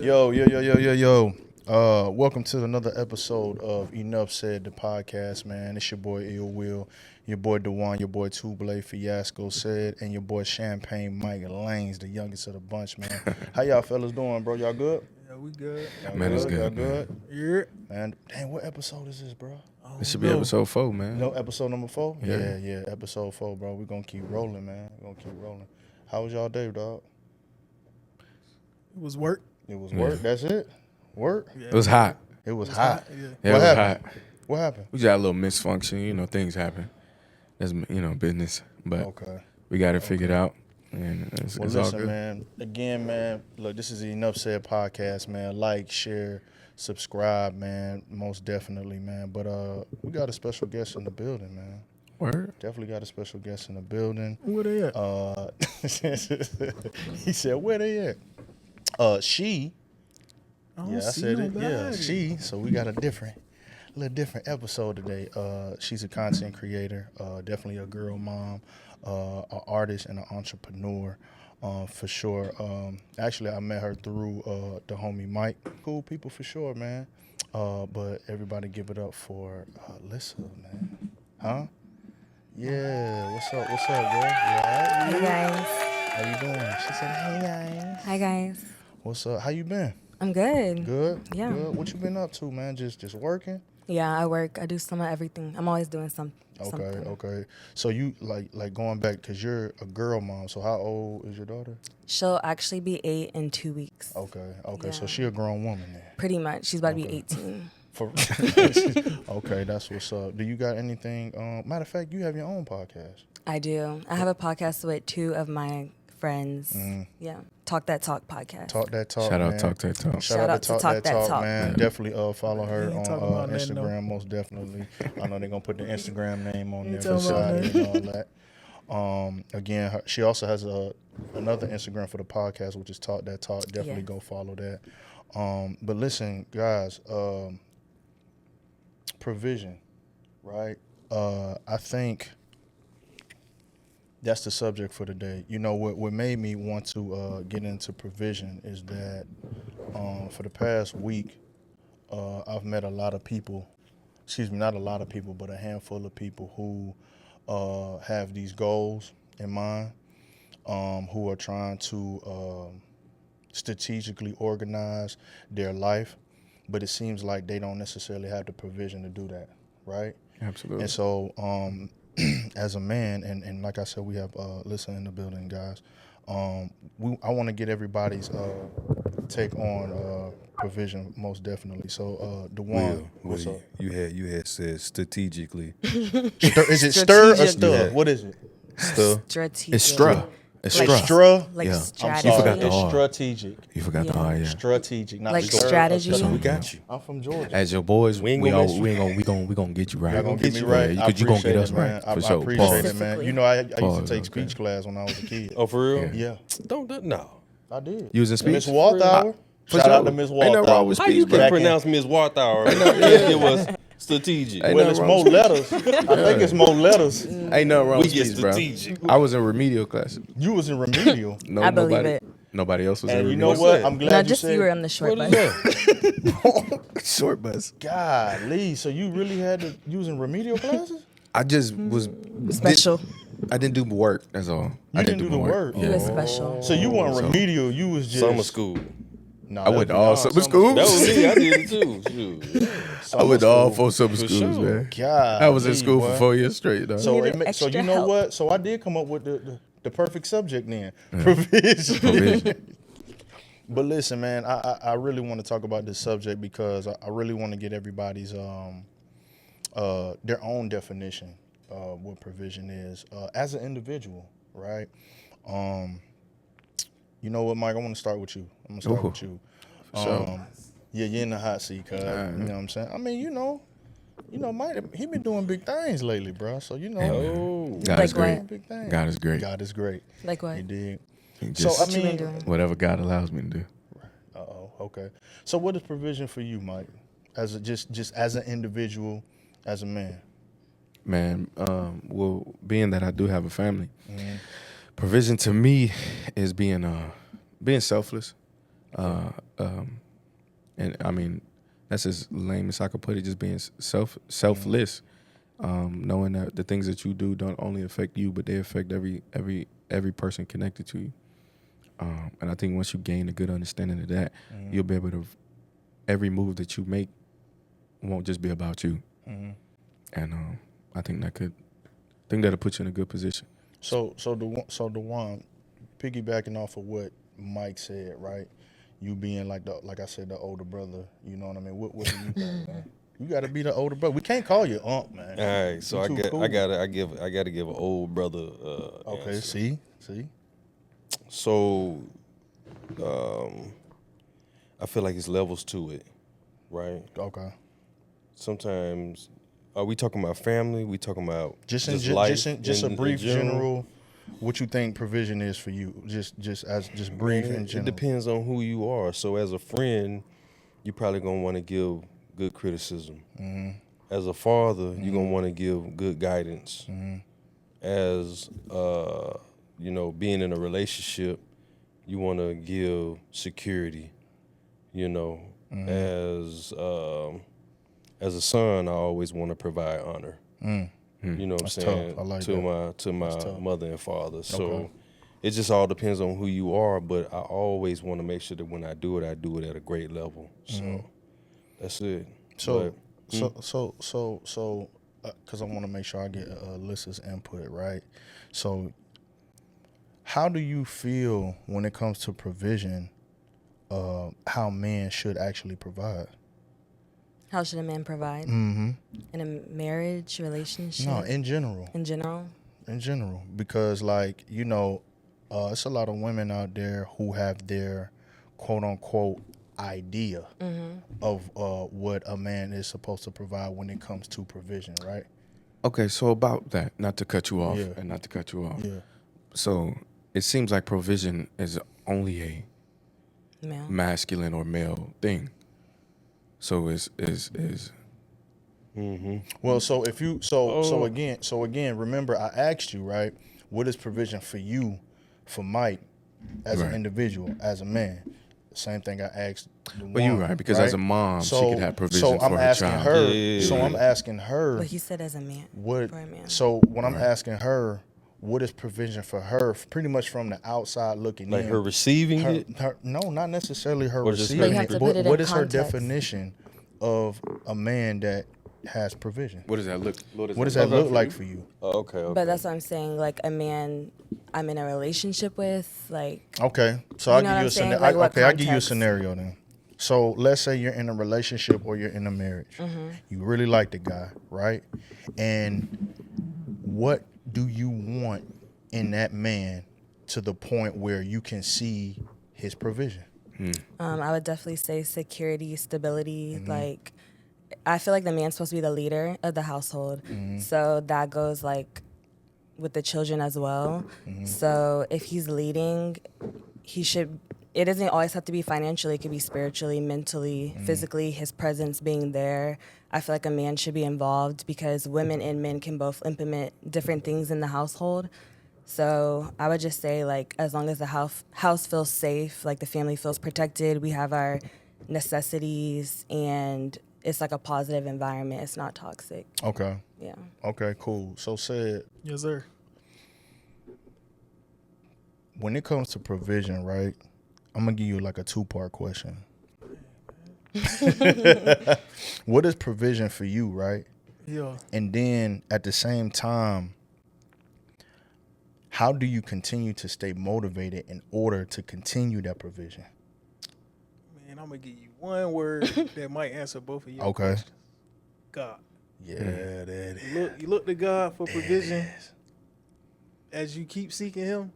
Yo. Welcome to another episode of Enough Said, the podcast, man. It's your boy Ill Will, your boy Dewan, your boy Tuble Fiasco Said, and your boy Champagne Mike Lanes, the youngest of the bunch, man. How y'all fellas doing, bro? Y'all good? Yeah, we good. Man, it's good, Y'all man. good? Yeah. Man, dang, what episode is this, bro? This should be episode 4, man. No, episode number 4? Yeah. Yeah, episode 4, bro. We're going to keep rolling, man. How was y'all day, dog? It was work. It was work, that's it? Work? Yeah. It was hot. It was hot. Yeah. Yeah, What it was happened? hot. What happened? We got a little misfunction. Things happen. That's, business. But Okay. we got it figured out. And it's Well, all listen, good. man. Again, man, look, this is the Enough Said podcast, man. Like, share, subscribe, man. Most definitely, man. But we got a special guest in the building, man. Word. Definitely got a special guest in the building. Where they at? He said, where they at? She. I don't Yeah, I see said it. nobody. Yeah, she. So we got a little different episode today. She's a content creator, definitely a girl mom, an artist and an entrepreneur, for sure. Actually, I met her through the homie Mike. Cool people for sure, man. But everybody give it up for Lissa, man. Huh? Yeah. What's up, girl? You all right? Hey guys. How you doing? She said, hey, guys. Hi guys. What's up? How you been? I'm good. Good? Yeah. Good. What you been up to, man? Just working? Yeah, I work. I do some of everything. I'm always doing something. Okay. So you like going back because you're a girl mom. So how old is your daughter? She'll actually be 8 in 2 weeks. Okay. So Yeah. she a grown woman then. Pretty much. She's about to be Okay. 18. Okay, that's what's up. Do you got anything? Matter of fact, you have your own podcast. I do. I have a podcast with 2 of my friends. Yeah. Talk That Talk podcast. Talk that talk. Shout out, man. Talk That Talk. Shout out to Talk That Talk, man. Yeah. Definitely follow her Ain't on talking about nothing, though. Instagram, most definitely. I know they're gonna put the Instagram name on Ain't there talking about beside it and all that. Again, she also has another Instagram for the podcast, which is Talk That Talk. Definitely Yeah. go follow that. But listen, guys, provision, right? I think that's the subject for today. You know, what made me want to get into provision is that for the past week, I've met a lot of people, not a lot of people, but a handful of people who have these goals in mind, who are trying to strategically organize their life, but it seems like they don't necessarily have the provision to do that, right? Absolutely. And so, as a man, and like I said, we have Lissa in the building, guys. I want to get everybody's take on provision, most definitely. So, Dewan, what's up? You had said strategically. Is it stir or Strategic. stir? Yeah. What is it? Stir. Strategic. It's Stra. It's Like Stra. Stra? Like Yeah. I'm strategy. You forgot the It's R. strategic. You forgot the Yeah. R, yeah. Strategic, not Like stir or strategy. stir. We got you. I'm from Georgia. As your boys, We ain't we gonna gonna get you right. Y'all gonna get me Yeah, right. I you gonna get appreciate us it, man. right. I For sure. appreciate Pause. it, man. You know, I used to Pause, take okay. speech class when I was a kid. Oh, for real? Yeah, Don't do no. I did. You was in speech? Miss Walthour. For Shout out sure. to Miss Ain't nothing wrong Walthour. with How you speech, bro. can pronounce Miss Warthour? It was strategic. Ain't Well, nothing it's wrong more with letters. I think it's more letters. Ain't nothing wrong We with get speech, bro. strategic. I was in remedial classes. You was in remedial. No, I believe nobody, it. Nobody else was in And you remedial. know What's what? that? I'm glad No, you just said. you were on the short What bus. is that? Short bus. Golly, so you really had to use in remedial classes? I just was Special. I didn't do work. That's all. I didn't do the my work? You Yeah. was special. So you weren't remedial. You was just Summer school. Nah, I went to all summer schools. That was me. I did it too. Shoot. I went to all 4 summer schools, sure. man. God, I was in school for 4 years straight, though. So Needed so extra you know help. what? So I did come up with the perfect subject then. Provision. Provision. But listen, man, I really want to talk about this subject because I really want to get everybody's their own definition of what provision is as an individual, right? You know what, Mike? I want to start with you. I'm gonna start Ooh. with you. sure. Yeah, you're in the hot seat, cuz. Alright. You know what I'm saying? I mean, you know, Mike, he been doing big things lately, bro. So you know, Oh. God Like is great. what? big things. God is great. God is great. Like what? He did. Just So I What you been mean, doing? whatever God allows me to do. okay. So what is provision for you, Mike? As just as an individual, as a man. Man, well, being that I do have a family, provision to me is being selfless, And I mean, that's as lame as I could put it. Just being selfless, knowing that the things that you do don't only affect you, but they affect every person connected to you. And I think once you gain a good understanding of that, you'll be able to. Every move that you make won't just be about you. And I think that'll put you in a good position. So DeJuan, piggybacking off of what Mike said, right? You being like I said, the older brother. You know what I mean? What do you think, man? You got to be the older brother. We can't call you man. All right, so I gotta give an old brother. Okay, answer. see. So, I feel like it's levels to it, right? Okay. Sometimes, are we talking about family? We talking about Just life? a brief general. What you think provision is for you? Just brief Man, in it general. depends on who you are. So as a friend, you probably gonna want to give good criticism. As a father, you're gonna want to give good guidance. As being in a relationship, you want to give security. As a son, I always want to provide honor. You know what I'm That's saying? tough. I like to my mother and father. So Okay. it just all depends on who you are, but I always want to make sure that when I do it at a great level. So that's it. So, because I want to make sure I get Alyssa's input, right? So, how do you feel when it comes to provision, how men should actually provide? How should a man provide? In a marriage, relationship? No, in general. In general? In general. Because, it's a lot of women out there who have their quote-unquote idea of what a man is supposed to provide when it comes to provision, right? Okay, so about that, not to cut you off. Yeah. So it seems like provision is only a Male. masculine or male thing. So is Well, so if you so again, remember I asked you, right? What is provision for you, for Mike, as an Right. individual, as a man? Same thing I asked. Well, you're right, because as a mom, she could have provision for her child. I'm asking her. But he said as a man. What? For a man. So when I'm asking her, what is provision for her? Pretty much from the outside looking Like in. her receiving it? No, not necessarily her Or just receiving her- But you have to it. put it What in is her context. definition of a man that has provision? What does that look? What does that look like for you? Oh, okay. But that's what I'm saying. Like a man I'm in a relationship with, like, Okay, so You I'll know give what you I'm a saying? scenario. Like, what I'll give you a context? scenario then. So let's say you're in a relationship or you're in a marriage. You really like the guy, right? And what do you want in that man to the point where you can see his provision? I would definitely say security, stability. Like, I feel like the man's supposed to be the leader of the household. So that goes like with the children as well. So if he's leading, it doesn't always have to be financially. It could be spiritually, mentally, physically, his presence being there. I feel like a man should be involved because women and men can both implement different things in the household. So I would just say, like, as long as the house feels safe, like the family feels protected, we have our necessities, and it's like a positive environment. It's not toxic. Okay. Yeah. Okay, cool. So said, Yes, sir. when it comes to provision, right? I'm gonna give you like a 2-part question. What is provision for you, right? Yeah. And then at the same time, how do you continue to stay motivated in order to continue that provision? Man, I'm going to give you one word that might answer both of your Okay. questions. God. Yeah, that is. You look to God for provision. As you keep seeking him,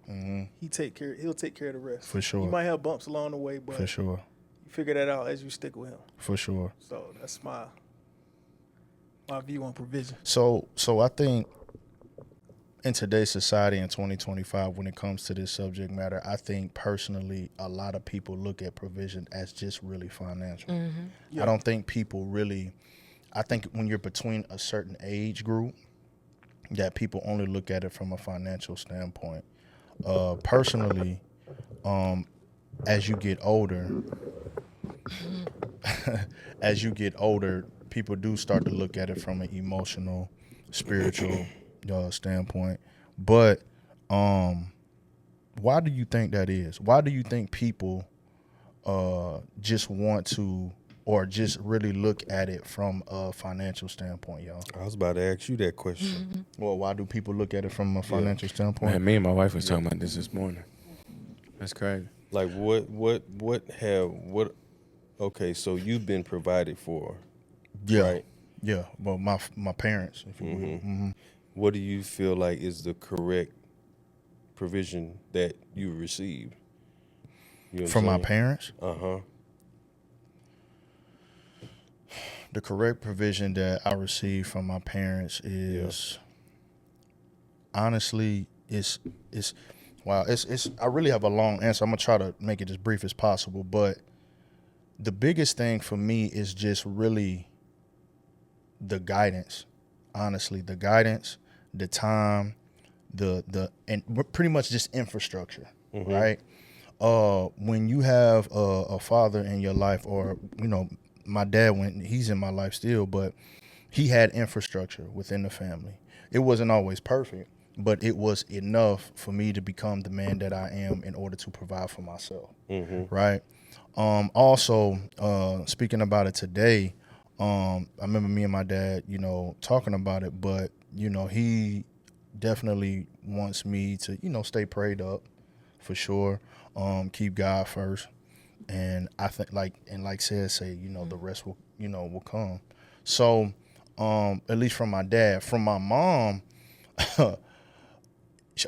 he'll take care of the rest. For sure. You might have bumps along the way, but For sure. you figure that out as you stick with him. For sure. So that's my view on provision. So I think in today's society in 2025, when it comes to this subject matter, I think personally a lot of people look at provision as just really financial. Yeah. I don't think people really, I think when you're between a certain age group, that people only look at it from a financial standpoint. Personally, as you get older, people do start to look at it from an emotional, spiritual standpoint. But why do you think that is? Why do you think people just want to, or just really look at it from a financial standpoint, y'all? I was about to ask you that question. Well, why do people look at it from a financial standpoint? Man, me and my wife was talking about this morning. That's crazy. Like okay, so you've been provided for, Yeah, right? yeah. Well, my parents, if you will. Mm-hmm. What do you feel like is the correct provision that you received? You know what From I'm my saying? parents, Uh-huh. the correct provision that I received from my parents is honestly, it's wow, it's I really have a long answer. I'm gonna try to make it as brief as possible, but the biggest thing for me is just really the guidance. Honestly, the guidance, the time, and pretty much just infrastructure, right? When you have a father in your life, or my dad, he's in my life still, but he had infrastructure within the family. It wasn't always perfect, but it was enough for me to become the man that I am in order to provide for myself, right? Also, speaking about it today, I remember me and my dad, talking about it, but, he definitely wants me to, stay prayed up for sure. Keep God first. And I think like said, say, the rest will come. So, at least from my dad. From my mom,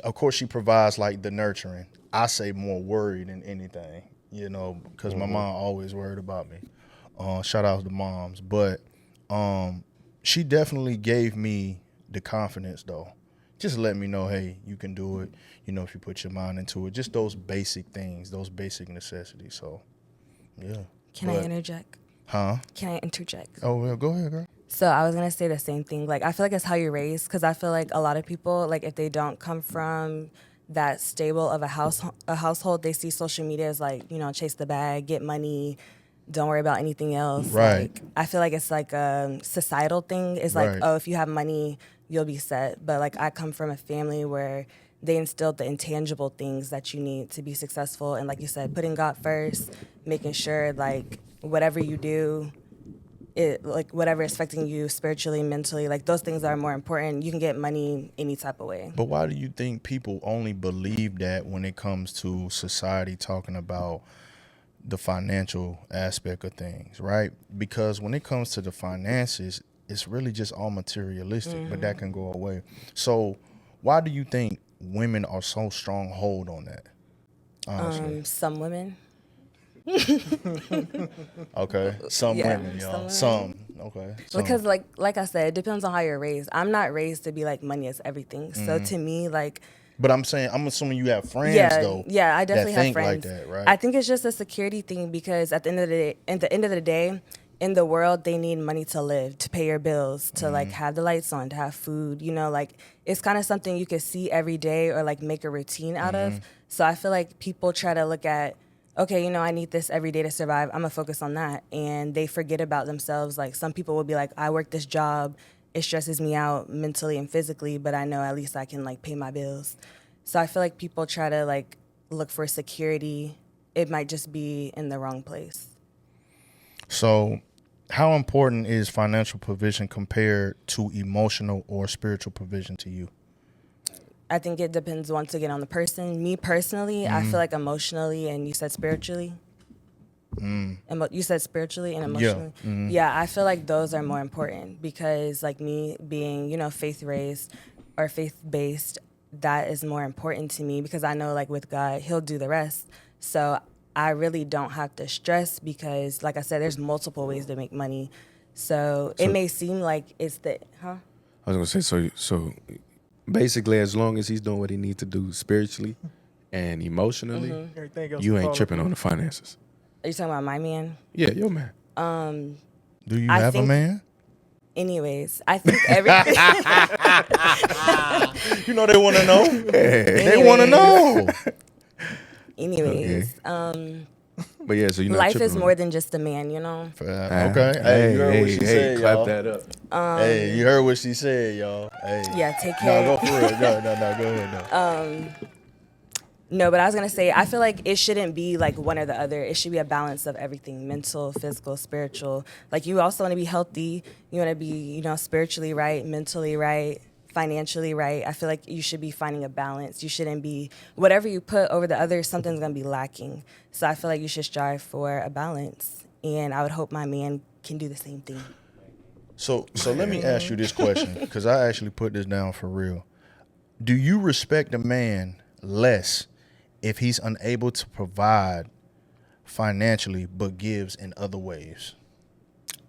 of course she provides like the nurturing. I say more worried than anything, because my mom always worried about me. Shout out to moms. But she definitely gave me the confidence though. Just let me know, hey, you can do it, if you put your mind into it. Just those basic things, those basic necessities. So, yeah. Can I interject? Huh? Can I interject? Oh, well, go ahead, girl. So I was going to say the same thing. Like, I feel like it's how you're raised, because I feel like a lot of people, like, if they don't come from that stable of a household, they see social media as, like, chase the bag, get money, don't worry about anything else. Right. Like, I feel like it's like a societal thing. It's like, Right. oh, if you have money, you'll be set. But, like, I come from a family where they instilled the intangible things that you need to be successful. And like you said, putting God first, making sure, like, whatever you do, like whatever is affecting you spiritually, mentally, like those things are more important. You can get money any type of way. But why do you think people only believe that when it comes to society talking about the financial aspect of things, right? Because when it comes to the finances, it's really just all materialistic, but that can go away. So why do you think women are so strong hold on that? Honestly. Some women. Okay. Some Yeah, women, y'all. some Okay. Because like I said, it depends on how you're raised. I'm not raised to be like money is everything. So to me, like, But I'm assuming you have friends though. yeah, I definitely that have think friends. like that, right? I think it's just a security thing, because at the end of the day, in the world, they need money to live, to pay your bills, to like have the lights on, to have food. Like it's kind of something you can see every day, or like make a routine out of. So I feel like people try to look at, okay, I need this every day to survive. I'm gonna focus on that, and they forget about themselves. Like some people will be like, I work this job, it stresses me out mentally and physically, but I know at least I can like pay my bills. So I feel like people try to like look for security. It might just be in the wrong place. So how important is financial provision compared to emotional or spiritual provision to you? I think it depends once again on the person. Me personally, I feel like emotionally, and you said spiritually. You said spiritually and emotionally. Yeah, I feel like those are more important, because like me being, faith raised or faith based, that is more important to me, because I know like with God, He'll do the rest. So I really don't have to stress, because like I said, there's multiple ways to make money. So it may seem like it's I was gonna say, so basically, as long as he's doing what he needs to do spiritually and emotionally, Everything else you will ain't fall tripping apart. on the finances. Are you talking about my man? Yeah, yo man. Do you I have a think- man? Anyways, I think everything. They want to know. They want to know. Anyways, But yeah, so you're not life tripping is on more it. than just a man, you know? Okay. Hey, you heard what she said, clap y'all. that up. Hey, you heard what she said, y'all. Hey. Yeah, take No, care. go for real. No, go ahead. No. No, but I was gonna say, I feel like it shouldn't be like one or the other. It should be a balance of everything: mental, physical, spiritual. Like you also want to be healthy. You want to be, you know, spiritually right, mentally right, financially right. I feel like you should be finding a balance. You shouldn't be whatever you put over the other. Something's gonna be lacking. So I feel like you should strive for a balance, and I would hope my man can do the same thing. So let me ask you this question, because I actually put this down for real. Do you respect a man less if he's unable to provide financially but gives in other ways?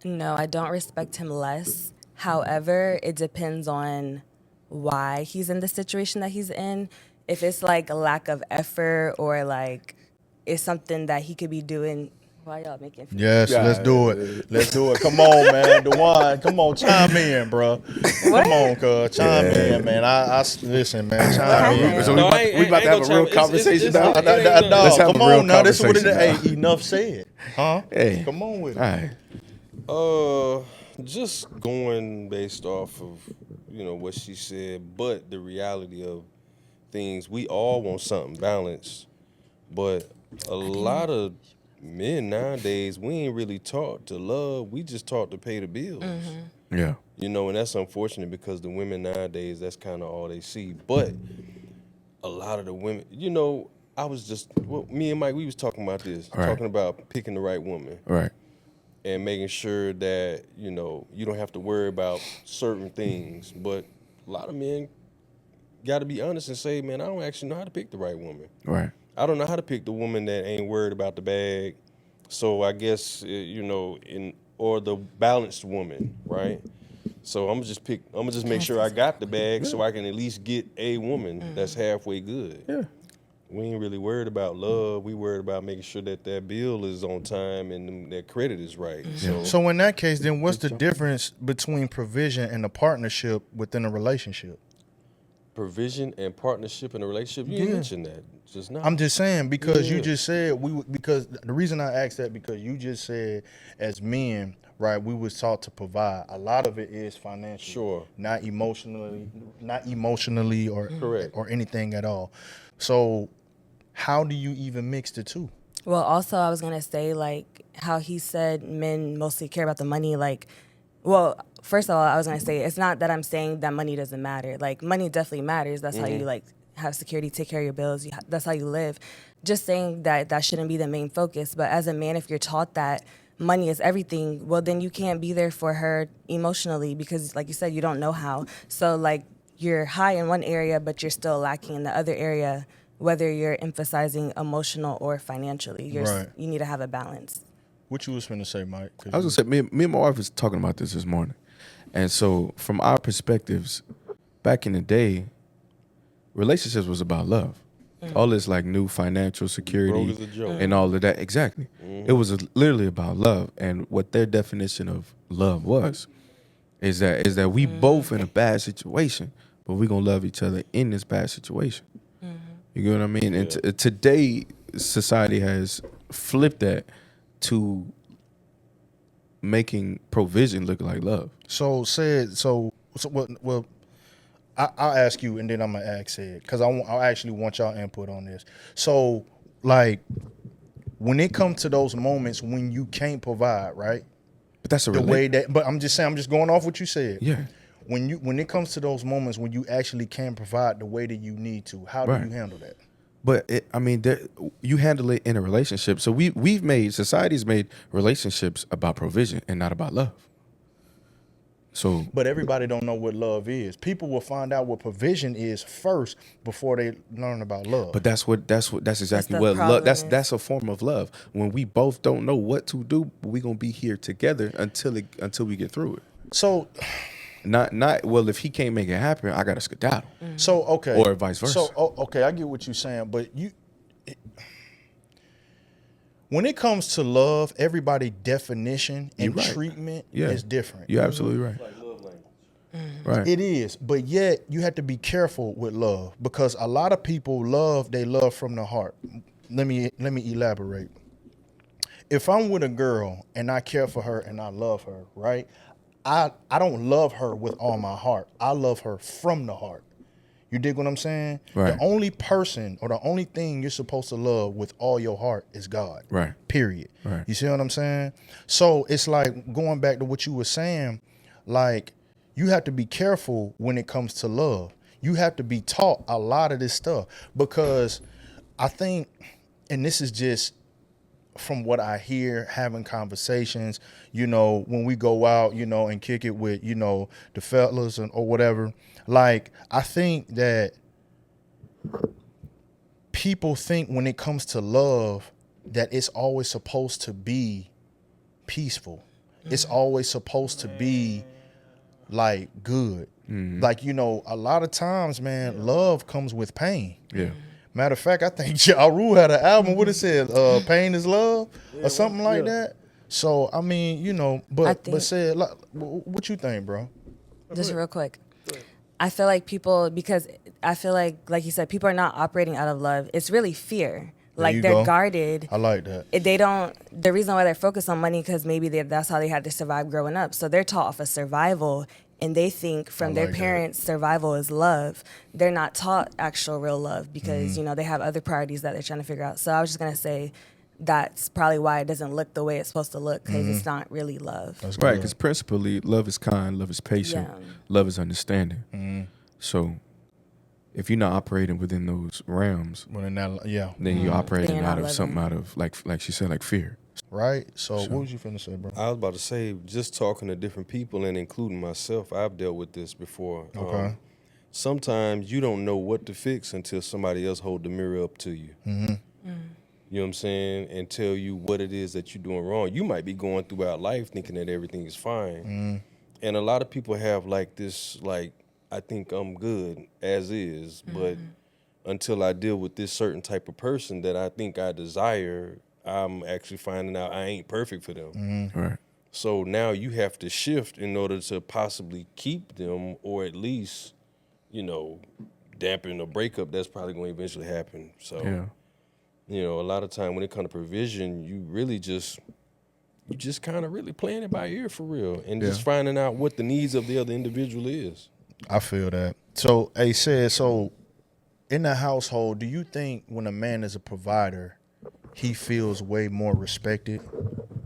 No, I don't respect him less. However, it depends on why he's in the situation that he's in. If it's like a lack of effort or like it's something that he could be doing. Why y'all making fun? Yes, let's do it. Let's do it. Come on, man. DeJuan, come on, chime in, bro. Come on, cuz. Chime in, man. I listen, man. Chime in. So No, we about to have a real conversation now. Let's have Come a real on now. This is what it conversation is. Hey, enough said. Huh? Hey. Come on with All it. right. Just going based off of, you know, what she said, but the reality of things, we all want something balanced, but a lot of men nowadays, we ain't really taught to love. We just taught to pay the bills. Yeah. You know, and that's unfortunate because the women nowadays, that's kind of all they see. But a lot of the women, you know, me and Mike, we was talking about this, Right. talking about picking the right woman Right. and making sure that, you know, you don't have to worry about certain things. But a lot of men got to be honest and say, man, I don't actually know how to pick the right woman. Right. I don't know how to pick the woman that ain't worried about the bag. So I guess, you know, or the balanced woman, right? So I'm gonna just make sure I got the bag so I can at least get a woman that's halfway good. Yeah. We ain't really worried about love. We worried about making sure that bill is on time and that credit is right. So in that case, then what's the difference between provision and a partnership within a relationship? Provision and partnership in a relationship, you mentioned that just now. I'm just saying because you Yeah. just said because the reason I asked that because you just said as men, right, we was taught to provide. A lot of it is financial. Sure. Not emotionally or Correct. or anything at all. So how do you even mix the two? Well, also, I was going to say, like, how he said men mostly care about the money. Like, well, first of all, I was going to say, it's not that I'm saying that money doesn't matter. Like, money definitely matters. That's how you, like, have security, take care of your bills. That's how you live. Just saying that shouldn't be the main focus. But as a man, if you're taught that money is everything, well, then you can't be there for her emotionally because, like you said, you don't know how. So, like, you're high in one area, but you're still lacking in the other area, whether you're emphasizing emotional or financially. Right. You need to have a balance. What you was finna say, Mike? 'Cause I was gonna say, me and my wife was talking about this morning, and so from our perspectives, back in the day, relationships was about love. All this like new financial security Broke as a joke. and all of that. Exactly, it was literally about love, and what their definition of love was is that we both in a bad situation, but we gonna love each other in this bad situation. You get what I mean? And today, society has flipped that to making provision look like love. So well, I'll ask you, and then I'm gonna ask Ed because I actually want y'all input on this. So, like, when it comes to those moments when you can't provide, right? But that's a The way that, but I'm just saying, I'm just going off what you said. Yeah. When it comes to those moments when you actually can provide the way that you need to, how do Right. you handle that? But you handle it in a relationship. So society's made relationships about provision and not about love. So But everybody don't know what love is. People will find out what provision is first before they learn about love. but that's exactly the what love. problem That's is. that's a form of love. When we both don't know what to do, but we gonna be here together until we get through it. so Not well. If he can't make it happen, I gotta skedaddle. okay. Or vice versa. So okay, I get what you're saying, but when it comes to love, everybody's definition and You're right. treatment Yeah. is different. You're absolutely right. Right. It is, but yet you have to be careful with love because a lot of people love from the heart. let me elaborate. If I'm with a girl and I care for her and I love her, right? I don't love her with all my heart. I love her from the heart. You dig what I'm saying? Right. The only person or the only thing you're supposed to love with all your heart is God. Right. Period. Right. You see what I'm saying? So it's like going back to what you were saying, like you have to be careful when it comes to love. You have to be taught a lot of this stuff because I think, and this is just from what I hear, having conversations, you know, when we go out, you know, and kick it with, you know, the fellas or whatever, like, I think that people think when it comes to love that it's always supposed to be peaceful. It's always supposed to be like good. Like, you know, a lot of times, man, love comes with pain. Yeah. Matter of fact, I think Ja Rule had an album, what it said, Pain is Love or something like that. So, I mean, you know, but said, like, what you think, bro? Just real quick. I feel like people, because I feel like you said, people are not operating out of love. It's really fear. Like they're guarded. I like that. They don't, the reason why they're focused on money, because maybe that's how they had to survive growing up. So they're taught off of survival. And they think from their parents, survival is love. They're not taught actual real love because, you know, they have other priorities that they're trying to figure out. So I was just going to say that's probably why it doesn't look the way it's supposed to look because it's not really love. That's Right, good. because principally, love is kind, love is patient, love is understanding. So if you're not operating within those realms, Then you're operating Then you're out not of something living. out of, like she said, like fear. right? So what was you finna say, bro? I was about to say, just talking to different people and including myself, I've dealt with this before. Okay. Sometimes you don't know what to fix until somebody else hold the mirror up to you. You know what I'm saying? And tell you what it is that you're doing wrong. You might be going throughout life thinking that everything is fine. And a lot of people have like this, like, I think I'm good as is, but until I deal with this certain type of person that I think I desire, I'm actually finding out I ain't perfect for them. Right. So now you have to shift in order to possibly keep them or at least, you know, dampen a breakup that's probably going to eventually happen. So, you know, a lot of time when it comes to provision, you really just kind of really playing it by ear for real and just finding out what the needs of the other individual is. I feel that. So, so in the household, do you think when a man is a provider, he feels way more respected?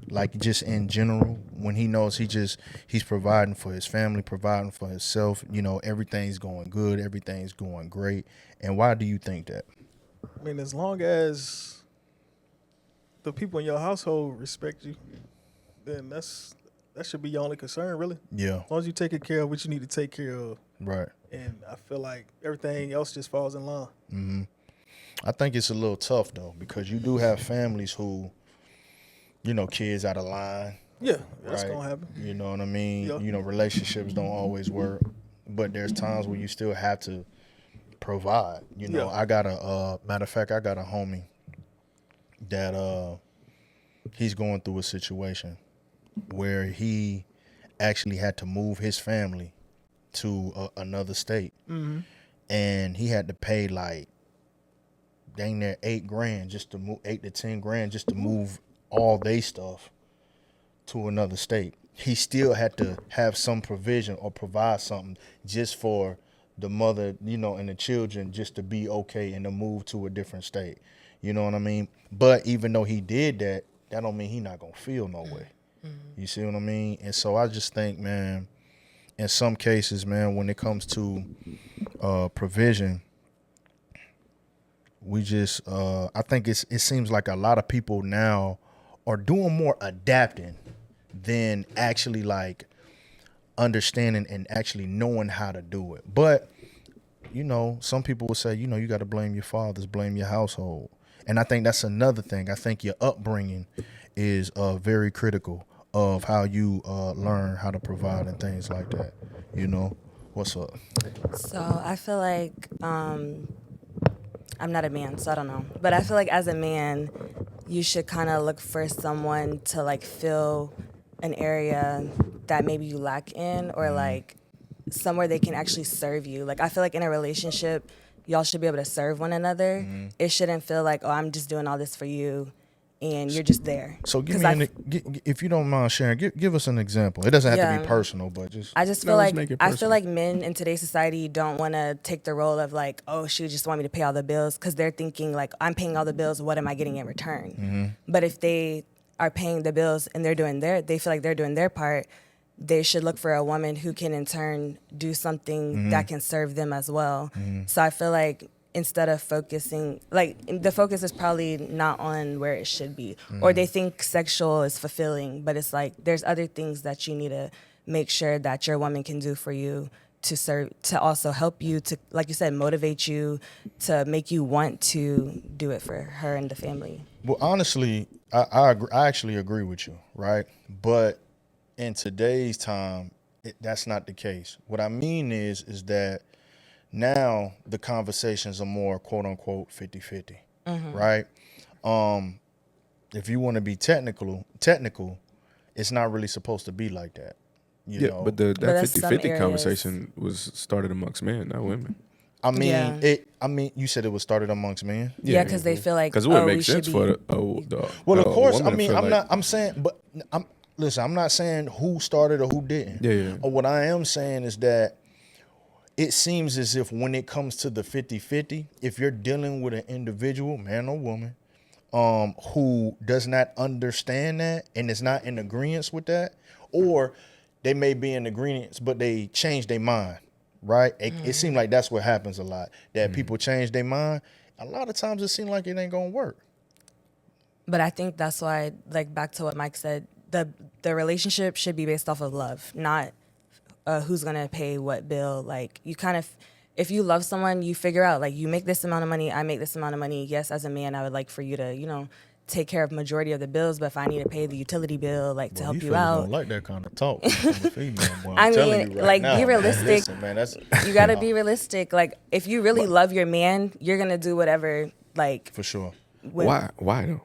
Like just in general, when he knows he's providing for his family, providing for himself, you know, everything's going good, everything's going great. And why do you think that? I mean, as long as the people in your household respect you, then that should be your only concern, really. Yeah. As long as you taking care of what you need to take care of. Right. And I feel like everything else just falls in line. I think it's a little tough though, because you do have families who, you know, kids out of line. Yeah, that's right? going to happen. You know what I mean? Yeah. You know, relationships don't always work, but there's times where you still have to provide. You know, Yeah. I got a, matter of fact, I got a homie that he's going through a situation where he actually had to move his family to another state. And he had to pay like dang near $8,000 just to move, $8 to $10,000 just to move all they stuff to another state. He still had to have some provision or provide something just for the mother, you know, and the children just to be okay and to move to a different state. You know what I mean? But even though he did that, that don't mean he not gonna feel no way. You see what I mean? And so I just think, man, in some cases, man, when it comes to provision, we just I think it seems like a lot of people now are doing more adapting than actually like understanding and actually knowing how to do it. But you know, some people will say, you know, you got to blame your fathers, blame your household. And I think that's another thing. I think your upbringing is very critical of how you learn how to provide and things like that. You know, what's up? So I feel like I'm not a man, so I don't know. But I feel like as a man, you should kind of look for someone to like fill an area that maybe you lack in, or like somewhere they can actually serve you. Like I feel like in a relationship, y'all should be able to serve one another. It shouldn't feel like, oh, I'm just doing all this for you and you're just there. So give 'Cause me if you don't mind sharing, give us an example. It doesn't have to Yeah. be personal, but just I just No, feel let's like make it I feel personal. like men in today's society don't want to take the role of like, oh, she just want me to pay all the bills, because they're thinking like, I'm paying all the bills, what am I getting in return? But if they are paying the bills and they feel like they're doing their part, they should look for a woman who can in turn do something that can serve them as well. So I feel like instead of focusing, like the focus is probably not on where it should be, or they think sexual is fulfilling, but it's like there's other things that you need to make sure that your woman can do for you to serve, to also help you, to, like you said, motivate you, to make you want to do it for her and the family. Well, honestly, I actually agree with you, right? But in today's time, that's not the case. What I mean is that now the conversations are more quote unquote 50-50, right? If you want to be technical, it's not really supposed to be like that. You know? but But that that's some 50-50 areas. conversation was started amongst men, not women. I mean, Yeah. you said it was started amongst men. Yeah, because they feel like, Because it would oh, make we should sense be. for the Well, of course. woman I to mean, feel I'm like- not. I'm saying, but I'm not saying who started or who didn't. Yeah. Or what I am saying is that it seems as if when it comes to the 50-50, if you're dealing with an individual, man or woman, who does not understand that and is not in agreement with that, or they may be in agreement, but they change their mind, right? It seems like that's what happens a lot, that people change their mind. A lot of times it seems like it ain't gonna work. But I think that's why, like back to what Mike said, the relationship should be based off of love, not who's gonna pay what bill. Like you kind of, if you love someone, you figure out like you make this amount of money, I make this amount of money. Yes, as a man, I would like for you to, take care of majority of the bills. But if I need to pay the utility bill, like to help you out, Don't like that kind of talk from a female. Boy, I'm I telling mean, you right like, now, be man. realistic. Listen, man, that's you gotta be realistic. Like if you really love your man, you're gonna do whatever. Like for sure. when- Why though?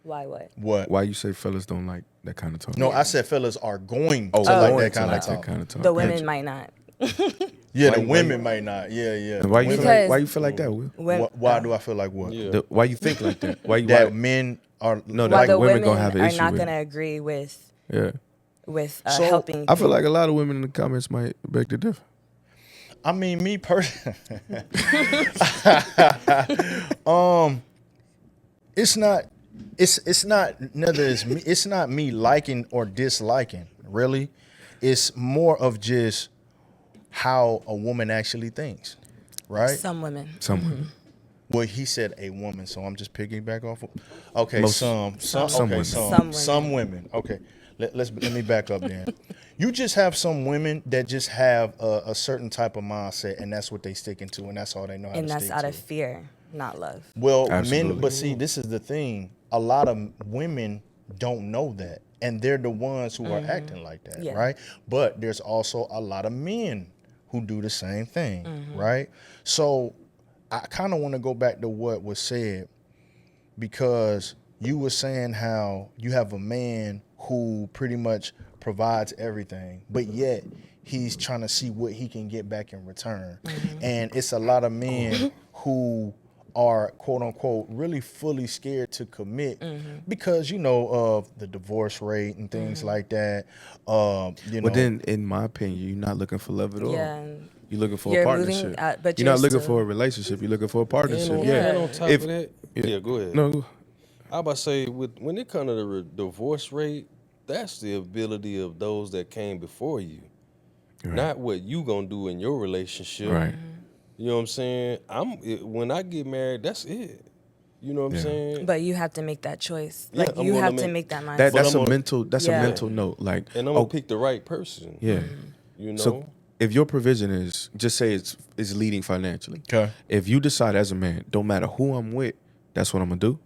Why what? What? Why you say fellas don't like that kind of talk? No, I said fellas are going to Oh, like going that to kind like of that talk. kind of talk. The women might not. Yeah, Why the you- women might not. Yeah, yeah. And why you feel Because- like, why you feel like that, Will? When, Why do I feel like what? Yeah. Why you think like that? Why you That why, men are No, why like the women women gonna have an are issue not with gonna it. agree with Yeah. So, helping. I feel like a lot of women in the comments might beg to differ. I mean, me personally, it's not. It's not. Neither is me. It's not me liking or disliking. Really, it's more of just how a woman actually thinks, right? some women. Some women. Well, he said a woman, so I'm just piggyback off of. Okay, Most- some some okay, women. some women. Okay, let me back up then. You just have some women that just have a certain type of mindset, and that's what they sticking to, and that's all they know how And to that's stick out to. of fear, not love. Well, Absolutely. men, but see, this is the thing. A lot of women don't know that, and they're the ones who are acting like that, Yeah. right? But there's also a lot of men who do the same thing, right? So I kind of want to go back to what was said, because you were saying how you have a man who pretty much provides everything, but yet he's trying to see what he can get back in return. And it's a lot of men who are quote unquote really fully scared to commit because of the divorce rate and things like that. But then, in my opinion, you're not looking for love at all. Yeah, and You're looking for You're a moving partnership. out, but you're you're not looking still- for a relationship. You're looking for a partnership. And on, Yeah. and on top If- of that, yeah, go ahead. No. I about to say, when it comes to the divorce rate, that's the ability of those that came before you, not what you gonna do in your relationship. Right. You know what I'm saying? When I get married, that's it. You know what I'm Yeah. saying? but you have to make that choice. Yeah, Like I'm you gonna have to make- make that mindset. That's I'm a on- mental. That's a Yeah. mental note. Like, and I'm gonna pick the right person. yeah. You know. So if your provision is, just say it's leading financially. Okay. If you decide as a man, don't matter who I'm with, that's what I'm gonna do.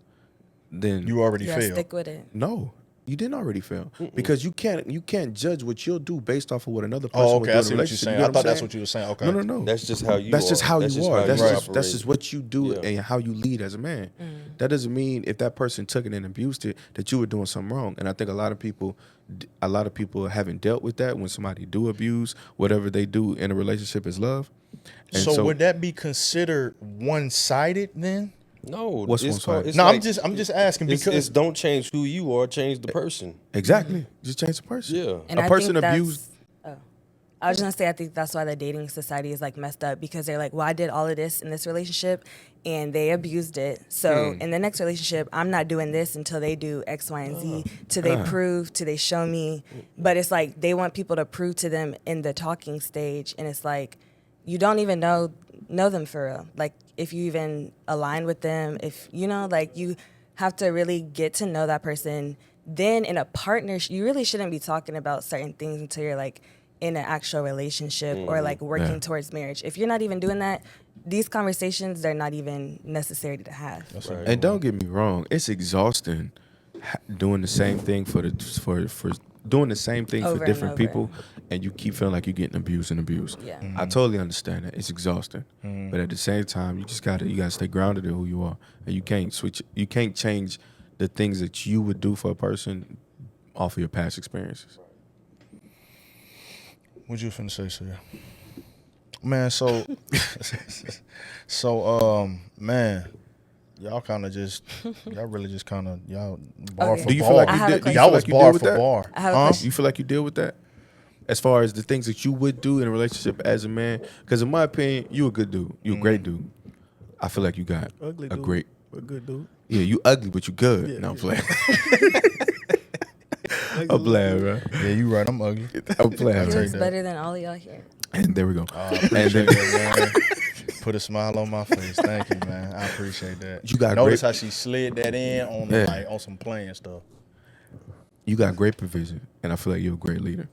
Then You already yeah, failed. stick with it. no. You didn't already fail because you can't judge what you'll do based off of what another person Oh, will okay. do I in a see what you're relationship. saying. You I get thought I'm that's saying? what you were saying. Okay. No. That's just how you That's are. just how you are. That's operate. just what you do Yeah. and how you lead as a man. That doesn't mean if that person took it and abused it that you were doing something wrong. And I think a lot of people haven't dealt with that when somebody do abuse. Whatever they do in a relationship is love. And So would that be considered one-sided then? No, What's it's one called. side? It's No, like, I'm just asking it's because don't change who you are, change the person. Exactly. Just change the person. Yeah. And A I person think that's- abused. I was just gonna say I think that's why the dating society is like messed up because they're like, well, I did all of this in this relationship and they abused it. So in the next relationship, I'm not doing this until they do X, Y, and Z, till they prove, till they show me. But it's like they want people to prove to them in the talking stage, and it's like you don't even know them for real. Like if you even align with them, if you know, like you have to really get to know that person. Then in a partnership, you really shouldn't be talking about certain things until you're like in an actual relationship or like working towards marriage. If you're not even doing that, these conversations, they're not even necessary to have. Right. And don't get me wrong, it's exhausting doing the same thing for doing the same thing Over for and different over. people, and you keep feeling like you're getting abused and abused. Yeah. I totally understand that. It's exhausting, but at the same time, you gotta stay grounded in who you are, and you can't switch. You can't change the things that you would do for a person off of your past experiences. what you finna say, sir? Man, man, y'all kind of just, y'all really just kind of, y'all bar Okay. for Do you bar. feel like I you have a did? Do you question. feel Y'all was like you bar deal with for that? bar. I have a Huh? question. You feel like you deal with that? As far as the things that you would do in a relationship as a man? Because in my opinion, you a good dude. You a great dude. I feel like you got Ugly a dude, great... but good dude. Yeah, you ugly, but you good. Yeah, No, I'm yeah. playing. Ugly I'm playing, bro. Yeah, you right. I'm ugly. I'm playing, He bro. looks that. better than all of y'all here. And there we go. I appreciate that, man. Put a smile on my face. Thank you, man. I appreciate that. You got Notice great- how she slid that in on Yeah. like on some playing stuff. You got great provision, and I feel like you're a great leader.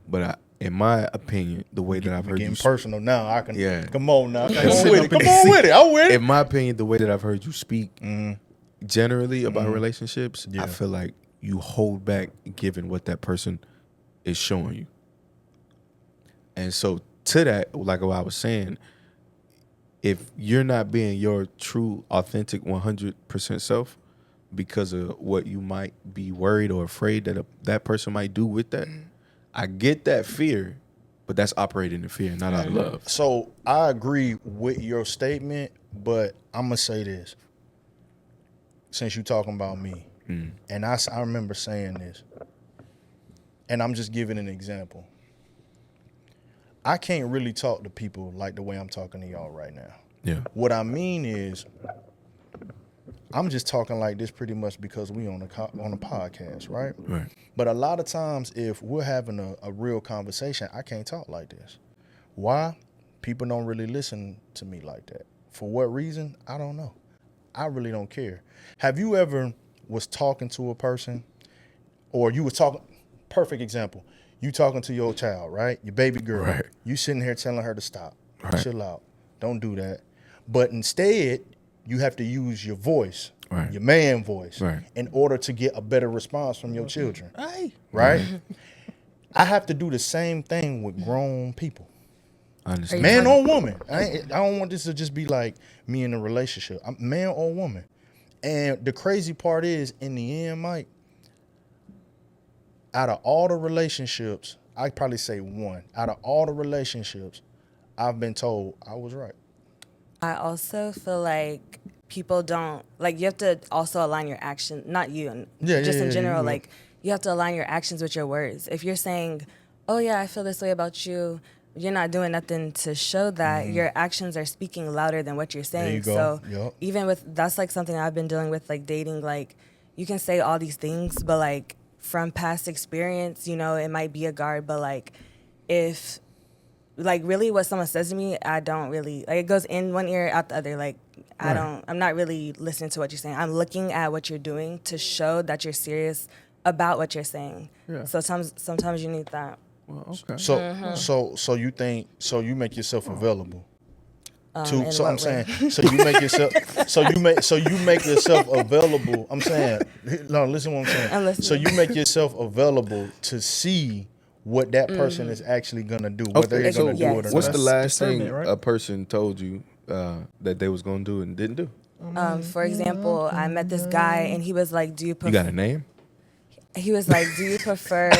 But in my opinion, the way that I've heard Getting you... personal now. I can. Yeah. Come on now. Come on sitting with up it. in Come the on seat. with it. I'm with it. In my opinion, the way that I've heard you speak generally about relationships, Yeah. I feel like you hold back given what that person is showing you. And so to that, like what I was saying, if you're not being your true, authentic, 100% self because of what you might be worried or afraid that that person might do with that, I get that fear, but that's operating in fear, not out of love. So I agree with your statement, but I'm gonna say this. Since you talking about me, and I remember saying this, and I'm just giving an example. I can't really talk to people like the way I'm talking to y'all right now. Yeah. What I mean is, I'm just talking like this pretty much because we on a podcast, right? Right. But a lot of times, if we're having a real conversation, I can't talk like this. Why? People don't really listen to me like that. For what reason? I don't know. I really don't care. Have you ever was talking to a person, or you was talking? Perfect example. You talking to your child, right? Your baby girl. Right. You sitting here telling her to stop, Right. chill out, don't do that. But instead, you have to use your voice, Right. your man voice, Right. in order to get a better response from your children. Hey, Right? I have to do the same thing with grown people, I understand. man or woman. I don't want this to just be like me in a relationship. I'm man or woman. And the crazy part is, in the end, Mike, out of all the relationships, I'd probably say one. Out of all the relationships, I've been told I was right. I also feel like people don't like you have to also align your action, not you, Yeah, just yeah, in yeah, general. you will. Like you have to align your actions with your words. If you're saying, "Oh yeah, I feel this way about you," you're not doing nothing to show that. Your actions are speaking louder than what you're saying. you go. So Yup. even with that's like something I've been dealing with, like dating. Like you can say all these things, but like from past experience, you know, it might be a guard, but like if like really what someone says to me, I don't really like it goes in one ear out the other. Like I'm not really listening to what you're saying. I'm looking at what you're doing to show that you're serious about what you're saying. Yeah. So sometimes you need that. Well, okay. So you make yourself available. In So what I'm saying, way? so you make yourself available. I'm saying, no, listen what I'm saying. I'm So listening. you make yourself available to see what that person is actually gonna do, whether Okay, they're so gonna do it or what's not. the That's last discernment, thing right? a person told you that they was gonna do and didn't do? For example, I met this guy and he was like, "Do you You got a prefer?" name? He was like, "Do you prefer?"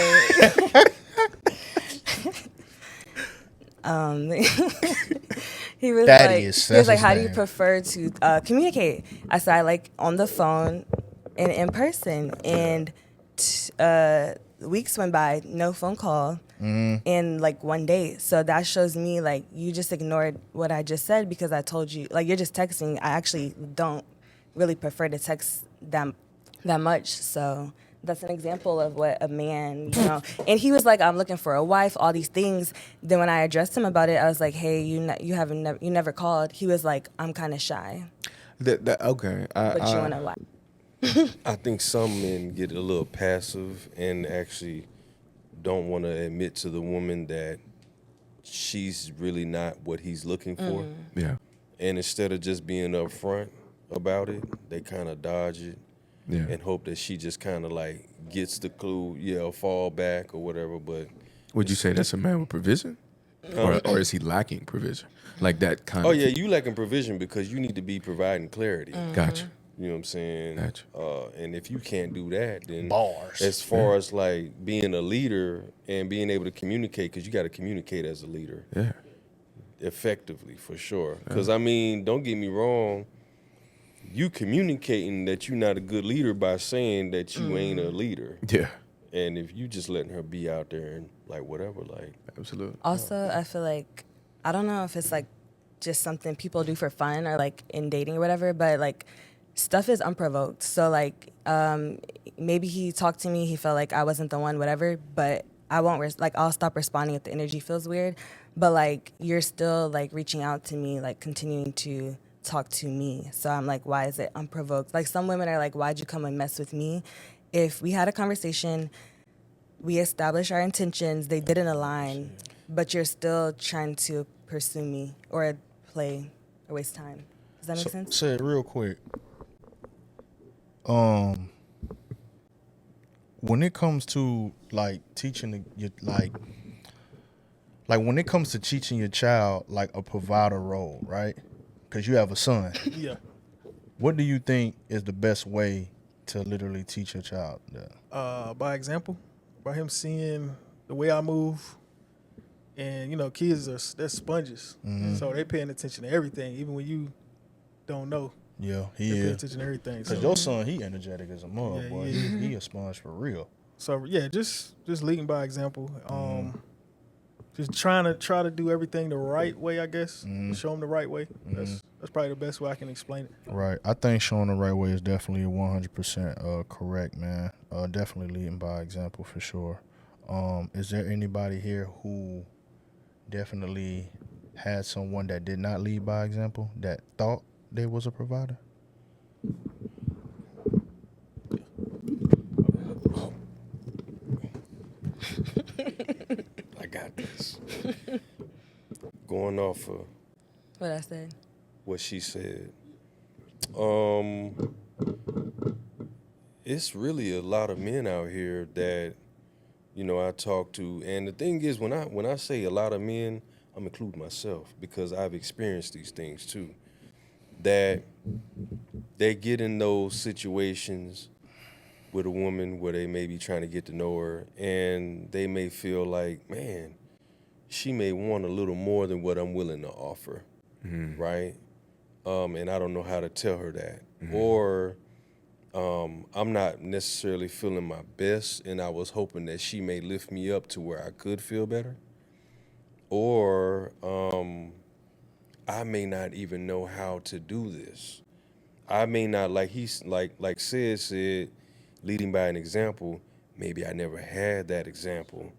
um, he was Thaddeus, he was that's like, his "How do you name. prefer to communicate?" I said, "I like on the phone and in person." And weeks went by, no phone call, in like one day. So that shows me like you just ignored what I just said because I told you like you're just texting. I actually don't really prefer to text that much. So that's an example of what a man, you know. And he was like, "I'm looking for a wife," all these things. Then when I addressed him about it, I was like, "Hey, you never called." He was like, "I'm kind of shy, Okay. but you want a wife." I think some men get a little passive and actually don't want to admit to the woman that she's really not what he's looking for. Yeah. And instead of just being upfront about it, they kind of dodge it Yeah. and hope that she just kind of like gets the clue, yeah, fall back or whatever. But Would you say that's a man with provision, or is he lacking provision? Like that kind oh of. yeah, you lacking provision because you need to be providing clarity. Gotcha. You know what I'm saying? Gotcha. And if you can't do that, then Bars. as far as like being a leader and being able to communicate, because you got to communicate as a leader Yeah. effectively for sure. Because I mean, don't get me wrong, you communicating that you're not a good leader by saying that you ain't a leader, Yeah. and if you just letting her be out there and like whatever, like Absolutely. Also, I feel like I don't know if it's like just something people do for fun or like in dating or whatever, but like stuff is unprovoked. So like maybe he talked to me, he felt like I wasn't the one, whatever, but I won't like I'll stop responding if the energy feels weird. But like you're still like reaching out to me, like continuing to talk to me. So I'm like, why is it unprovoked? Like some women are like, why'd you come and mess with me? If we had a conversation, we established our intentions, they didn't align, but you're still trying to pursue me or play or waste time. Does that make sense? Say it real quick. When it comes to like teaching you like when it comes to teaching your child like a provider role, right? Because you have a son. Yeah. What do you think is the best way to literally teach your child that? By example, by him seeing the way I move, and you know, kids they're sponges, so they paying attention to everything, even when you don't know. Yeah, They he pay is. attention to everything. Because So, your son, he energetic as a mug, Yeah, boy. he is. He a sponge for real. so yeah, just leading by example. Just trying to do everything the right way, I guess. Show them the right way. That's probably the best way I can explain it. Right. I think showing the right way is definitely 100% correct, man. Definitely leading by example for sure. Is there anybody here who definitely had someone that did not lead by example that thought they was a provider? I got this. Going off of What I said. what she said, it's really a lot of men out here that, you know, I talk to, and the thing is, when I say a lot of men, I'm including myself because I've experienced these things too. That they get in those situations with a woman where they may be trying to get to know her, and they may feel like, man, she may want a little more than what I'm willing to offer, right? And I don't know how to tell her that. Or I'm not necessarily feeling my best, and I was hoping that she may lift me up to where I could feel better. Or I may not even know how to do this. I may not, like Sid said, leading by an example, maybe I never had that example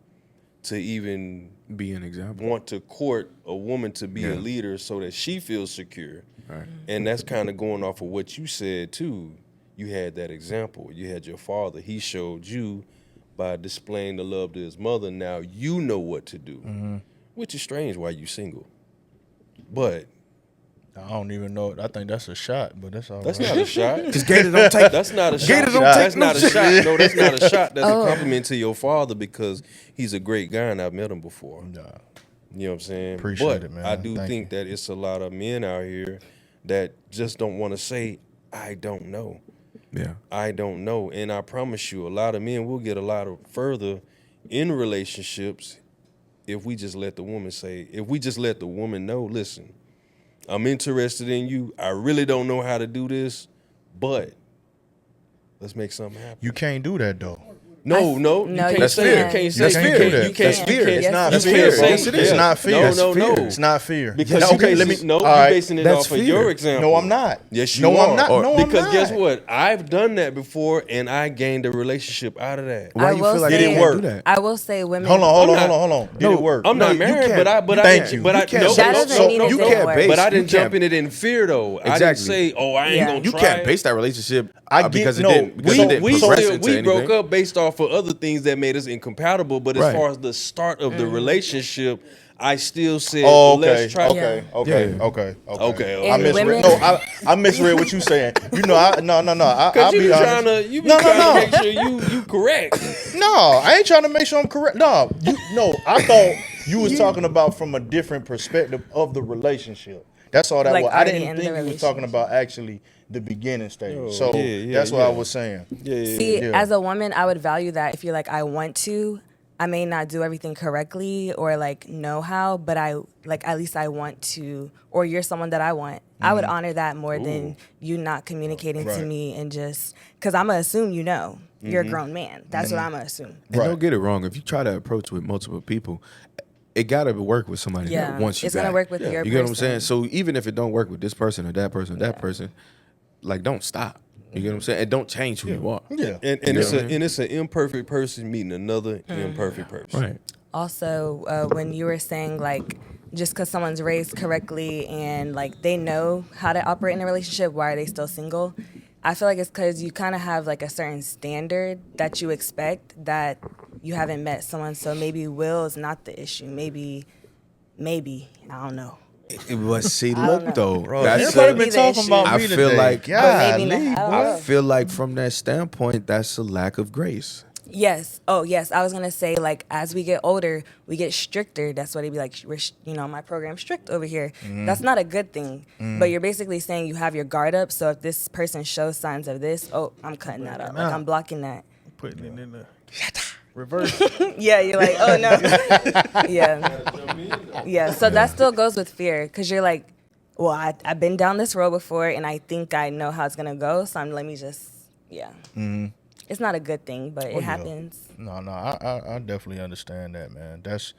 to even Be an example. want to court a woman to be a Yeah. leader so that she feels secure. Right. And that's kind of going off of what you said too. You had that example. You had your father. He showed you by displaying the love to his mother. Now you know what to do, which is strange why you single. But I don't even know. I think that's a shot, but that's all That's right. not a shot. Because Gator don't take. That's not a shot. Gator don't That's take not no a shot. No, that's not a shot. That's Oh. a compliment to your father because he's a great guy and I've met him before. Nah. You know what I'm saying? Appreciate but it, man. I do Thank think that it's a lot of men out here that just don't want to say, I don't know. Yeah. I don't know. And I promise you, a lot of men will get a lot of further in relationships if we just let the woman say, if we just let the woman know, listen, I'm interested in you. I really don't know how to do this, but let's make something happen. You can't do that though. No, No, you you can't That's say fear. you can't You say can't fear. do that. You can't. That's You fear. can't. It's It's not You fear. can't bro. say It's fear. not fear. No, no, no. It's not fear. Because Now, you okay, let me. basing- No, all you're right. basing it That's off of fear. your example. No, I'm not. Yes, you no, are. I'm not. No, I'm because not. guess what? I've done that before, and I gained a relationship out of that. Why I you will feel like say- you Did it can't work? do that? I will say women. Hold on. I'm not- Hold on. Did No, it work? I'm No, not you married, can't- but I Thank you. But You I can't no, say- That no, doesn't no, mean no, it you no. didn't can't work. base- But I you didn't jump can't- in it in fear though. I didn't Exactly. say, oh, I ain't Yeah. gonna You try can't it. base that relationship I get- because it no, didn't. Because it didn't we progress still, into we anything. broke up based off of other things that made us incompatible. But as Right. far as the start of the Mm-hmm. relationship, I still said, Oh, okay. let's try. Okay. Yeah. Okay. Yeah. Okay. Okay. I And misread. women- No, I misread what you saying. You know, no. Because I'll you be be honest. trying to, you be No, no, trying no. to make sure you correct. No, I ain't trying to make sure I'm correct. No, I thought you was talking about from a different perspective of the relationship. That's all that Like was. I already didn't in the think you was talking relationship. about actually the beginning stage. Oh, So yeah, that's what I yeah. was saying. Yeah. See, Yeah. as a woman, I would value that if you're like, I want to. I may not do everything correctly or like know how, but I like at least I want to, or you're someone that I want. I would honor that more than you not communicating to Right. me and just because I'm gonna assume you know you're a grown man. That's what I'm gonna assume. And Right. don't get it wrong. If you try to approach with multiple people, it gotta work with somebody Yeah, that wants you it's gonna back. work with your You get what I'm saying? person. So even if it don't work with this person or that person or that person, like don't stop. You get what I'm saying? And don't change who you are. Yeah. And You it's know a what I mean? and it's an imperfect person meeting another imperfect person. Right. Also, when you were saying like just because someone's raised correctly and like they know how to operate in a relationship, why are they still single? I feel like it's because you kind of have like a certain standard that you expect that you haven't met someone. So maybe will is not the issue. Maybe I don't know. It was see, I don't look know. though. Bro, That's everybody a- been Be the talking issue. about I me feel today. like- God, But maybe not. I don't I know. feel like from that standpoint, that's a lack of grace. Yes. Oh, yes. I was gonna say like as we get older, we get stricter. That's why they be like, we're my program's strict over here. That's not a good thing. But you're basically saying you have your guard up. So if this person shows signs of this, oh, I'm cutting that out. Like I'm blocking that. Putting it in the reverse. Yeah, you're like, oh no. Yeah. Yeah. So that still goes with fear because you're like, well, I've been down this road before and I think I know how it's gonna go. So let me just, yeah. It's not a good thing, but it happens. No, I definitely understand that, man. That's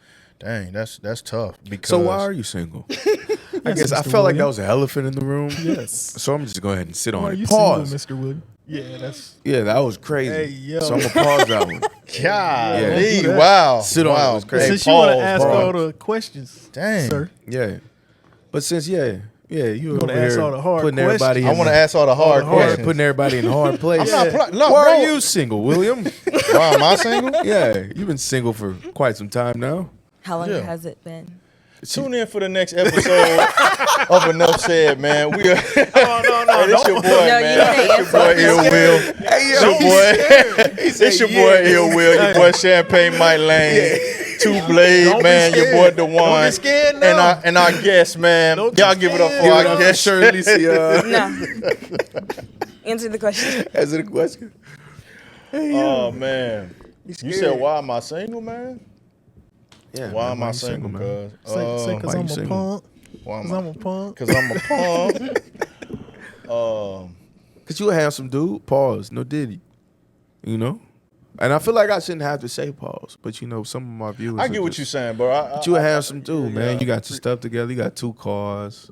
tough. Because So why are you single? I guess I Mr. felt like that William. was an elephant in the room. Yes. So I'm just go ahead and sit Why on are it. you Pause. single, Mr. William? Yeah, that's Yeah, that was crazy. Hey, yo. So I'm gonna pause that one. Golly, Yeah. wow. Sit on it, wow. it was crazy. since you want to pause, ask pause. all the questions, Dang. sir. Yeah, but since you wanna over ask here all the hard putting everybody. questions. I in want to the- ask all the hard the hard- questions. putting everybody in a hard place. I'm not no, Why bro. are you single, William? Why am I single? Yeah, you've been single for quite some time now. How long Yeah. has it been? Tune in for the next episode of Enough Said, man. We are. No, Hey, this your boy, No, man. you didn't This your boy, answer. Ill Will. Hey, This your boy. This your boy, Ill Will. Your boy, Champagne Mike Lane. Two Blade, Don't be man. Your boy, scared. Dewan. Don't be scared now. And our guest, man. Don't Y'all be give it up for scared. our guest. Shirlysia. No. Answer the question. Answer the question. Oh, man. You said, why am I single, man? Yeah. Why man, am I you single, man? cuz? Say, why because you I'm a single? punk. Why Because am I'm I? a punk. Because I'm a punk. Cause you a handsome dude. Pause. No diddy. You know. And I feel like I shouldn't have to say pause, but some of my viewers. I are get what just- you're saying, bro. But you a handsome dude, man. yeah. You got your stuff together. You got 2 cars.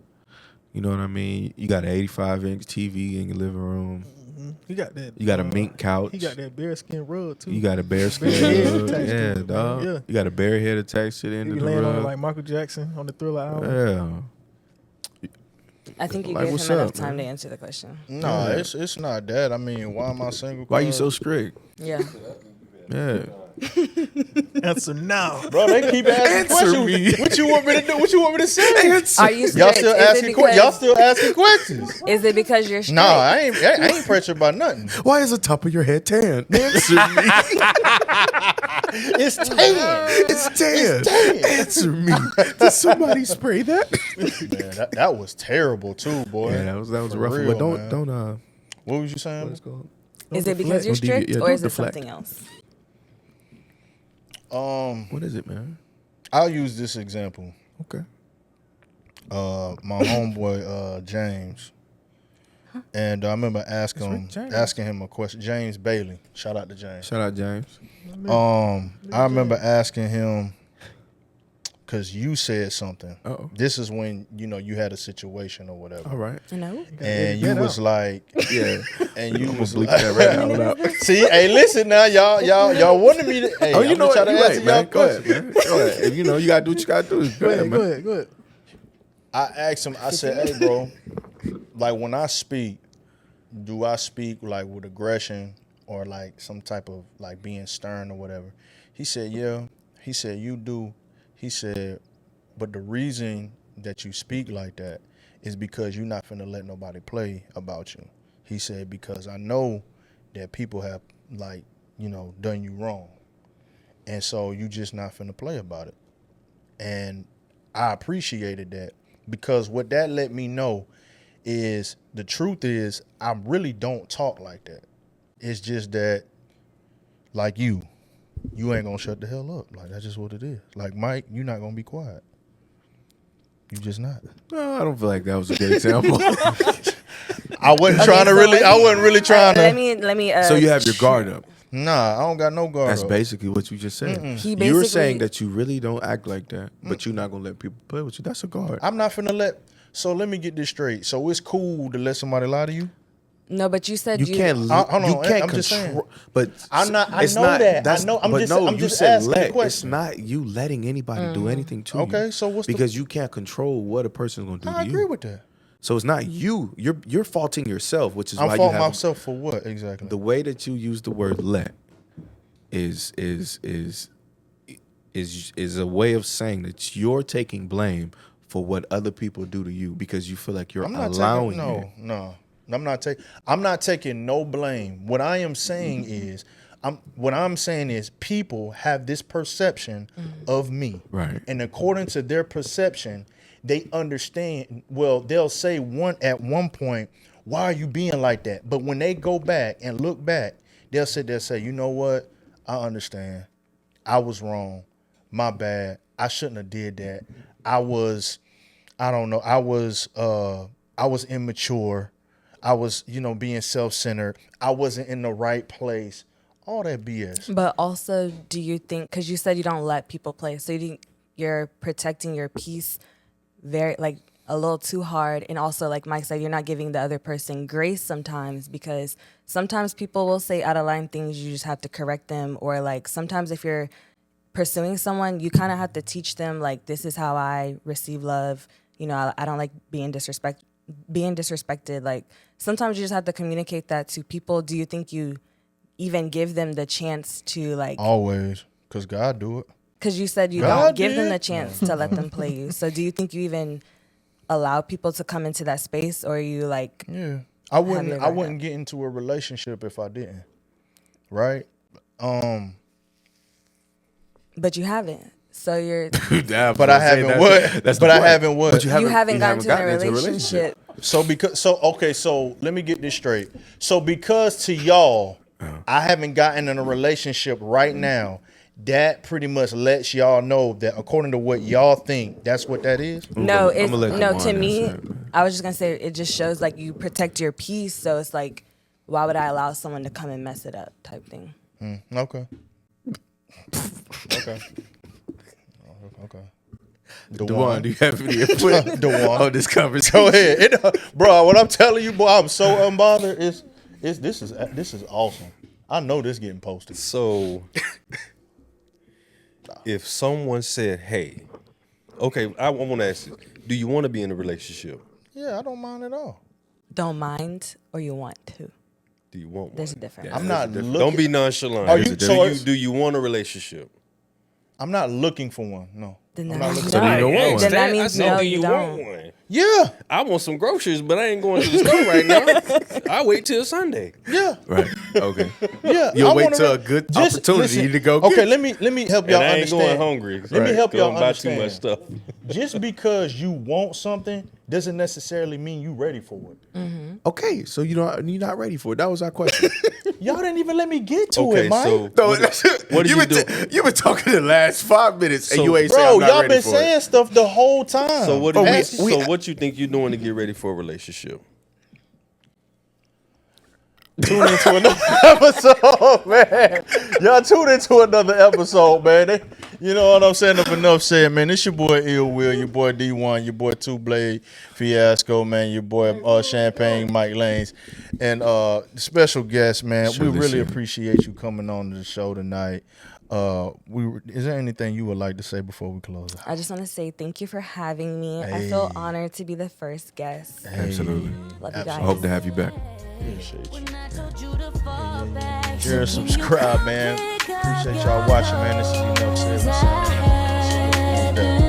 You know what I mean? You got an 85-inch TV in your living room. He got that. You got a mink couch. He got that bearskin rug too. You got a bear skin. Bear head rug. attached to Yeah, it, dog. yeah. You got a bear head attached to the He end be of the laying on it rug. like Michael Jackson on the Thriller album. Yeah. I think you Like, gave what's him enough up, time man? to answer the question. No, it's not that. I mean, why am I single? Why you cuz? so strict? Yeah. Yeah. Answer now. Bro, they keep asking Answer questions. me. What you want me to do? What you want me to say? Are you Y'all strict? still Is it asking because, Y'all still asking questions. is it because you're strict? No, I ain't pressured by nothing. Why is the top of your head tan? Answer me. It's 10. It's tan. Answer me. Did somebody spray that? Man, that was terrible too, boy. Yeah, that was For rough. real, But man. don't What was you saying? what's it called? Is Don't it because deflect. you're Don't deviate. strict, Yeah, or don't is it deflect. something else? What is it, man? I'll use this example. Okay. My homeboy James, and I remember asking him a question. James Bailey, shout out to James. Shout out James. I remember asking him because you said something. Uh-oh. This is when you had a situation or whatever, All right. No. and you was like, Yeah. and you was Bleep like, that right now. Out. see, hey, listen now, y'all wanted me to. Hey, Oh, you I'm know just what? trying You're to answer right, y'all man. Go ahead, questions. man. Go ahead. If you know you gotta do what you gotta do. Go ahead, man. Go ahead. I asked him. I said, "Hey, bro, like when I speak, do I speak like with aggression or like some type of like being stern or whatever?" He said, "Yeah." He said, "You do." He said, "But the reason that you speak like that is because you're not finna let nobody play about you." He said, "Because I know that people have like done you wrong, and so you just not finna play about it." And I appreciated that. Because what that let me know is the truth is I really don't talk like that. It's just that, like you ain't gonna shut the hell up. Like that's just what it is. Like Mike, you're not gonna be quiet. You just not. No, I don't feel like that was a good example. I wasn't Okay, trying to so really. I wasn't really trying to. Let me. So you have your guard up. Nah, I don't got no guard That's up. basically what you just said. He You're basically- saying that you really don't act like that, but you're not gonna let people play with you. That's a guard. I'm not finna let. So let me get this straight. So it's cool to let somebody lie to you. No, but you said You can't. hold on, You can't I'm just saying. control. But I'm not- I it's know not, that. I That's, know- I'm but just- no, I'm you just said asking the let. It's question. not you letting anybody do anything to you. Okay, so what's the- because you can't control what a person's gonna do I to agree you. with that. So it's not you. You're faulting yourself, which is I'm why you faulting have myself for what exactly? the way that you use the word let is a way of saying that you're taking blame for what other people do to you because you feel like you're I'm not allowing taking it. no. I'm not taking no blame. What I am saying is people have this perception of me. Right. And according to their perception, they understand, well, they'll say at one point, why are you being like that? But when they go back and look back, they'll sit there and say, you know what? I understand. I was wrong. My bad. I shouldn't have did that. I was immature. I was, being self-centered. I wasn't in the right place. All that BS. But also, do you think, because you said you don't let people play, so you think you're protecting your peace very, like, a little too hard? And also, like Mike said, you're not giving the other person grace sometimes, because sometimes people will say out of line things, you just have to correct them. Or like sometimes if you're pursuing someone, you kind of have to teach them, like, this is how I receive love. I don't like being disrespected. Like, sometimes you just have to communicate that to people. Do you think you even give them the chance to, like, Always, because God do it. because you said you God don't give them did. the chance to let them play you. So do you think you even allow people to come into that space, or you like? Yeah, I your wouldn't guard up. get into a relationship if I didn't. Right? But you haven't. So you're But I haven't what? But I haven't what? But you haven't gotten into a relationship. So let me get this straight. So because to y'all, I haven't gotten in a relationship right now, that pretty much lets y'all know that according to what y'all think, that's what that is. No, I'ma it's let no. Kamon To me, answer it, man. I was just gonna say it just shows like you protect your peace. So it's like, why would I allow someone to come and mess it up, type thing. Okay. Okay. Okay. Dewan, do you have any input Dewan. on this conversation? Go ahead, bro. What I'm telling you, boy, I'm so unbothered. This is awesome. I know this getting posted. So, if someone said, "Hey," okay, I want to ask you: do you want to be in a relationship? Yeah, I don't mind at all. Don't mind, or you want to. Do you want There's a one? difference. I'm not looking. Don't be nonchalant. Are you- Do you want a relationship? I'm not looking for one. No. Then I'm that not means looking So then you don't want no. one. Then that I means said, no, do you you don't. want one? Yeah. I want some groceries, but I ain't going to the store right now. I wait till Sunday. Yeah. Right. Okay. Yeah. You'll I wait wanna till re- a good Just opportunity listen. to go. Okay, get let me help y'all And I ain't understand. going hungry. Let me help y'all Buy understand. too much stuff. Just because you want something doesn't necessarily mean you ready for it. Okay, so you're not ready for it. That was our question. Y'all didn't even let me get to Okay, it, Mike. so No, what do you do? You've been talking the last 5 minutes, and So- you ain't saying Bro, I'm not y'all ready been for saying it. stuff the whole time. So what? But What you think you're doing to get ready for a relationship? Tune into another episode, man. Y'all tune into another episode, man. You know what I'm saying? Enough said, man. It's your boy Ill Will, your boy D1, your boy Two Blade Fiasco, man. Your boy Champagne Mike Lanes, and special guest, man. We really Shirlysia. appreciate you coming on to the show tonight. Is there anything you would like to say before we close out? I just want to say thank you for having me. I feel honored to be the first guest. Absolutely. Love you I guys. hope to have you back. Share, subscribe, man. Appreciate y'all watching, man. This is Enough Said. We'll see you next episode.